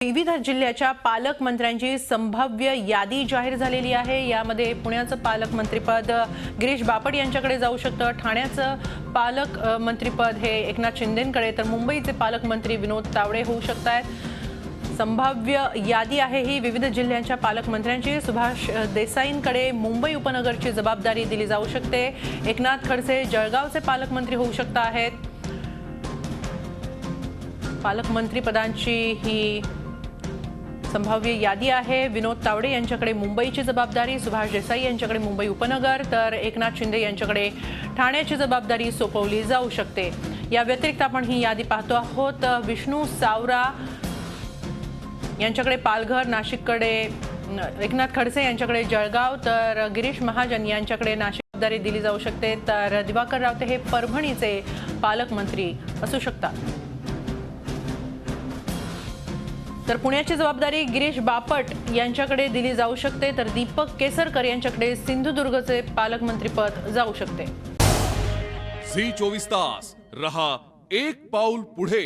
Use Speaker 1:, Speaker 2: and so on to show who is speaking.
Speaker 1: विविध जिल्ह्याच्या पालकमंत्र्यांची संभाव्य यादी जाहीर झालेली आहे। यामध्ये पुण्याचं पालकमंत्रीपद गिरीश बापट यांच्याकडे जाऊ शकतं, ठाण्याचं पालकमंत्रीपद हे एकनाथ शिंदेंकडे, तर मुंबईचे पालकमंत्री विनोद तावडे होऊ शकतात। संभाव्य यादी आहे ही विविध जिल्ह्यांच्या पालकमंत्र्यांची। सुभाष देसाईंकडे मुंबई उपनगरची जबाबदारी दिली जाऊ शकते। एकनाथ खडसे जळगावचे पालकमंत्री होऊ शकत आहेत। पालकमंत्री पदांची ही संभाव्य यादी आहे। विनोद तावडे यांच्याकडे मुंबईची जबाबदारी, सुभाष देसाई यांच्याकडे मुंबई उपनगर, तर एकनाथ शिंदे यांच्याकडे ठाण्याची जबाबदारी सोपवली जाऊ शकते। या व्यतिरिक्त आपण ही यादी पाहतो आहोत। विष्णू सावरा यांच्याकडे पालघर, नाशिककडे एकनाथ खडसे यांच्याकडे जळगाव, तर गिरीश महाजन यांच्याकडे नाशिक जबाबदारी दिली जाऊ शकते, तर दिवाकर रावते हे परभणीचे पालकमंत्री असू शकतात। तर पुण्याची जबाबदारी गिरीश बापट यांच्याकडे दिली जाऊ शकते, तर दीपक केसरकर यांच्याकडे सिंधुदुर्गचे पालकमंत्रीपद जाऊ शकते।
Speaker 2: झी 24 तास रहा एक पाऊल पुढे।